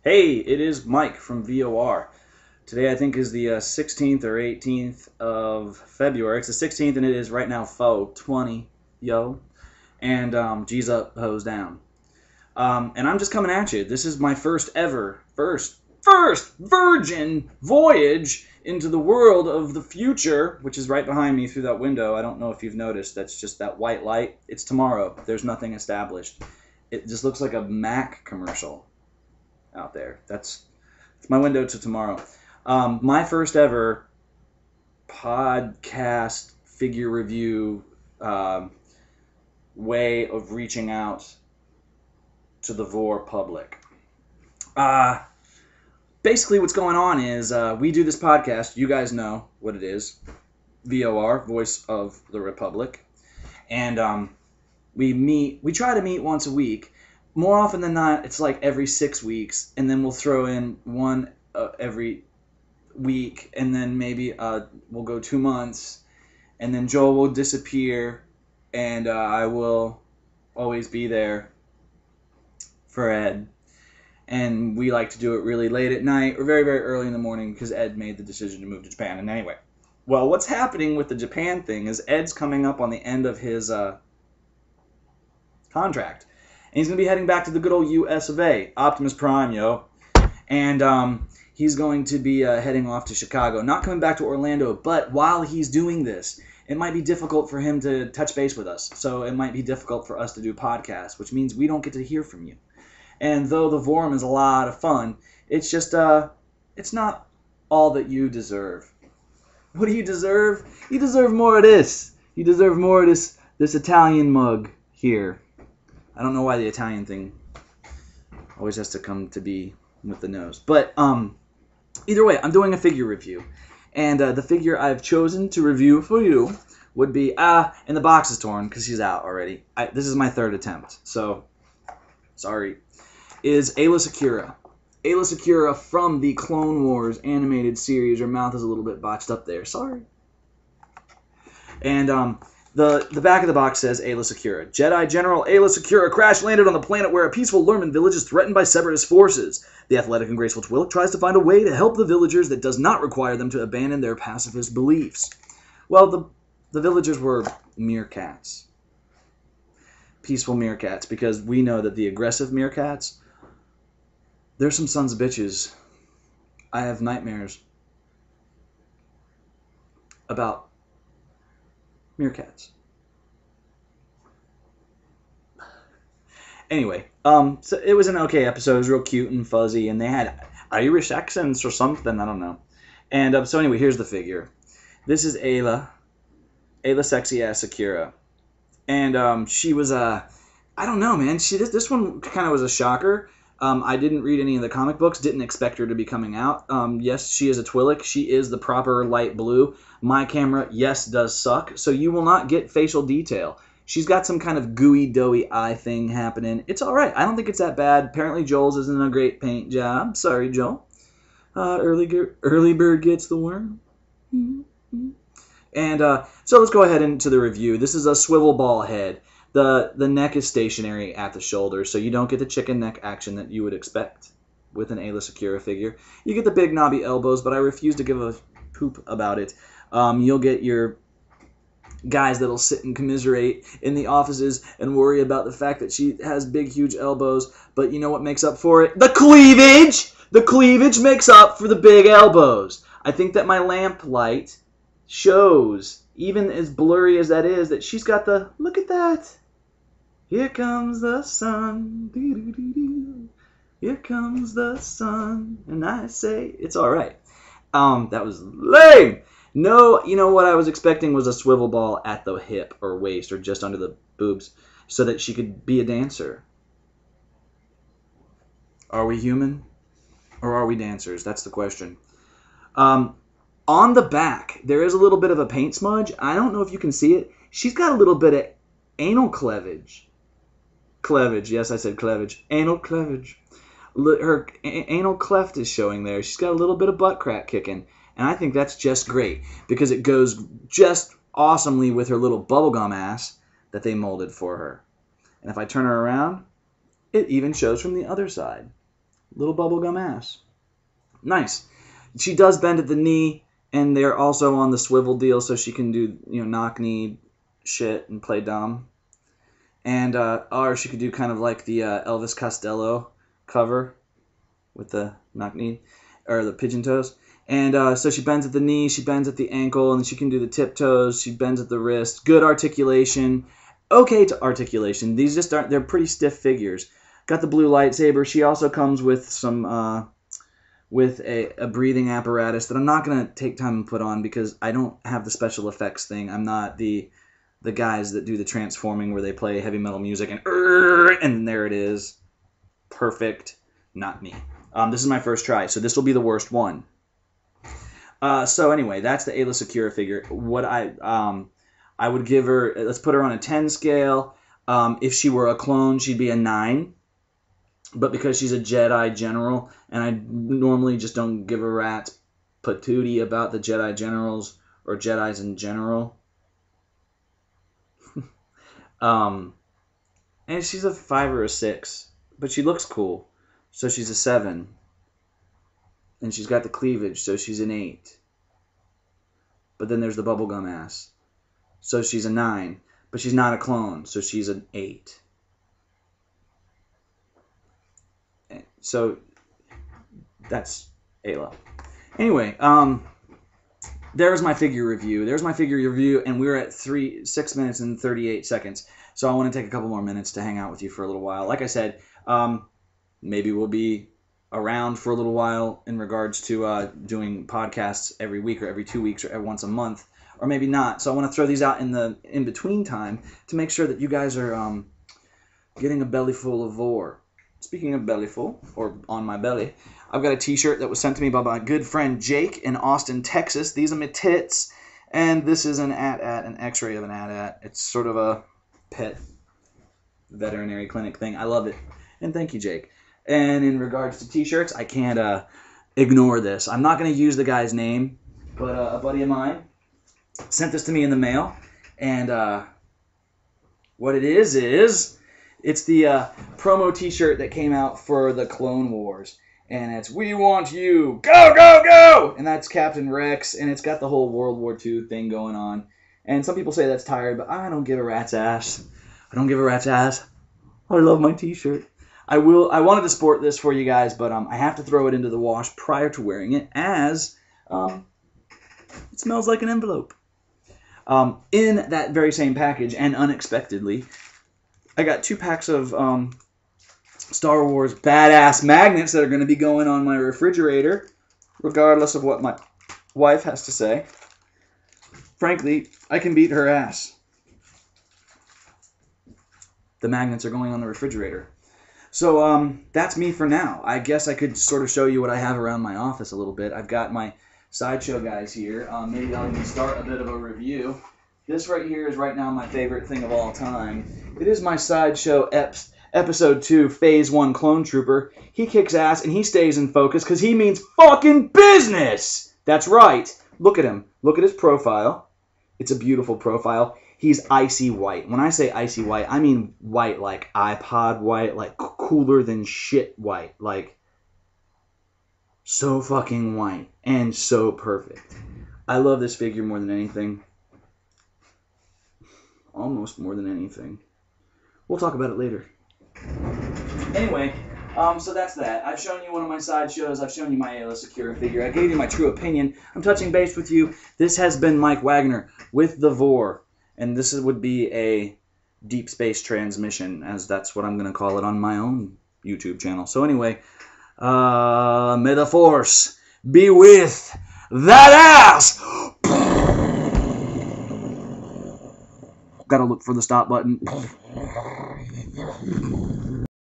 Hey, it is Mike from VOR. Today I think is the 16th or 18th of February. It's the 16th and it is right now 4:20, yo. And G's up, hose down. And I'm just coming at you. This is my first ever, first virgin voyage into the world of the future, which is right behind me through that window. I don't know if you've noticed. That's just that white light. It's tomorrow. There's nothing established. It just looks like a Mac commercial out there. It's my window to tomorrow. My first ever podcast figure review way of reaching out to the VOR public. Basically what's going on is we do this podcast. You guys know what it is. VOR, Voice of the Republic. And we try to meet once a week. More often than not, it's like every 6 weeks, and then we'll throw in one every week, and then maybe we'll go 2 months, and then Joel will disappear, and I will always be there for Ed. And we like to do it really late at night or very, very early in the morning because Ed made the decision to move to Japan. And anyway, well, what's happening with the Japan thing is Ed's coming up on the end of his contract. And he's going to be heading back to the good old US of A. Optimus Prime, yo. And he's going to be heading off to Chicago. Not coming back to Orlando, but while he's doing this, it might be difficult for him to touch base with us. So it might be difficult for us to do podcasts, which means we don't get to hear from you. And though the Vorum is a lot of fun, it's just, it's not all that you deserve. What do you deserve? You deserve more of this. You deserve more of this Italian mug here. I don't know why the Italian thing always has to come to be with the nose. But either way, I'm doing a figure review. And the figure I've chosen to review for you would be, and the box is torn because she's out already. This is my third attempt, so sorry. Is Aayla Secura. Aayla Secura from the Clone Wars animated series. Her mouth is a little bit botched up there. Sorry. And the back of the box says Aayla Secura. Jedi General Aayla Secura crash landed on the planet where a peaceful Lurman village is threatened by Separatist forces. The athletic and graceful Twi'lek tries to find a way to help the villagers that does not require them to abandon their pacifist beliefs. Well, the villagers were meerkats. Peaceful meerkats, because we know that the aggressive meerkats, they're some sons of bitches. I have nightmares about meerkats. Anyway, so it was an okay episode. It was real cute and fuzzy, and they had Irish accents or something. I don't know. And so anyway, here's the figure. This is Aayla Sexy Ass Secura. And she was I don't know, man. This one kind of was a shocker. I didn't read any of the comic books. Didn't expect her to be coming out. Yes, she is a Twi'lek. She is the proper light blue. My camera, yes, does suck. So you will not get facial detail. She's got some kind of gooey, doughy eye thing happening. It's all right. I don't think it's that bad. Apparently Joel's isn't a great paint job. Sorry, Joel. Early bird gets the worm. And so let's go ahead into the review. This is a swivel ball head. The neck is stationary at the shoulder, so you don't get the chicken neck action that you would expect with an Aayla Secura figure. You get the big knobby elbows, but I refuse to give a poop about it. You'll get your guys that'll sit and commiserate in the offices and worry about the fact that she has big, huge elbows, but you know what makes up for it? The cleavage! The cleavage makes up for the big elbows. I think that my lamp light shows, even as blurry as that is, that she's got the, look at that. Here comes the sun. Doo-doo-doo-doo. Here comes the sun. And I say, it's all right. That was lame. No, you know what I was expecting was a swivel ball at the hip or waist or just under the boobs so that she could be a dancer. Are we human or are we dancers? That's the question. On the back, there is a little bit of a paint smudge. I don't know if you can see it. She's got a little bit of anal cleavage. Cleavage, yes, I said cleavage. Anal cleavage. Her anal cleft is showing there. She's got a little bit of butt crack kicking. And I think that's just great because it goes just awesomely with her little bubblegum ass that they molded for her. And if I turn her around, it even shows from the other side. Little bubblegum ass. Nice. She does bend at the knee, and they're also on the swivel deal, so she can do, knock-knee shit and play dumb. And, or she could do kind of like the Elvis Costello cover with the knock-knee, or the pigeon toes. And so she bends at the knee, she bends at the ankle, and she can do the tiptoes, she bends at the wrist. Good articulation. Okay to articulation. These just aren't, they're pretty stiff figures. Got the blue lightsaber. She also comes with some, with a breathing apparatus that I'm not going to take time and put on because I don't have the special effects thing. I'm not the guys that do the transforming where they play heavy metal music and there it is. Perfect. Not me. This is my first try, so this will be the worst one. So anyway, that's the Aayla Secura figure. What I would give her, let's put her on a 10 scale. If she were a clone, she'd be a 9. But because she's a Jedi General, and I normally just don't give a rat's patootie about the Jedi Generals or Jedis in general. And she's a 5 or a 6. But she looks cool. So she's a 7. And she's got the cleavage, so she's an 8. But then there's the bubblegum ass. So she's a 9. But she's not a clone, so she's an 8. So that's Aayla. Anyway, there's my figure review. And we're at 6 minutes and 38 seconds. So I want to take a couple more minutes to hang out with you for a little while. Like I said, maybe we'll be around for a little while in regards to doing podcasts every week or every 2 weeks or every once a month, or maybe not. So I want to throw these out in the in-between time to make sure that you guys are getting a belly full of vor. Speaking of belly full, or on my belly, I've got a t-shirt that was sent to me by my good friend Jake in Austin, Texas. These are my tits, and this is an x-ray of an AT-AT. It's sort of a pet veterinary clinic thing. I love it, and thank you, Jake. And in regards to t-shirts, I can't ignore this. I'm not going to use the guy's name, but a buddy of mine sent this to me in the mail, and what it is it's the promo t-shirt that came out for the Clone Wars. And it's, "We want you, go, go, go!" And that's Captain Rex, and it's got the whole World War II thing going on. And some people say that's tired, but I don't give a rat's ass. I don't give a rat's ass. I love my t-shirt. I wanted to sport this for you guys, but I have to throw it into the wash prior to wearing it, as it smells like an envelope. In that very same package, and unexpectedly, I got 2 packs of Star Wars badass magnets that are going to be going on my refrigerator, regardless of what my wife has to say. Frankly, I can beat her ass. The magnets are going on the refrigerator. So that's me for now. I guess I could sort of show you what I have around my office a little bit. I've got my Sideshow guys here. Maybe I'll even start a bit of a review. This right here is right now my favorite thing of all time. It is my Sideshow Episode 2 Phase 1 Clone Trooper. He kicks ass and he stays in focus because he means fucking business! That's right. Look at him. Look at his profile. It's a beautiful profile. He's icy white. When I say icy white, I mean white like iPod white, like cooler than shit white. Like, so fucking white and so perfect. I love this figure more than anything. Almost more than anything. We'll talk about it later. Anyway, so that's that. I've shown you one of my sideshows. I've shown you my Aayla Secura figure. I gave you my true opinion. I'm touching base with you. This has been Mike Waggoner with the Vor. And this would be a deep space transmission, as that's what I'm going to call it on my own YouTube channel. So anyway, may the Force be with that ass! Gotta look for the stop button.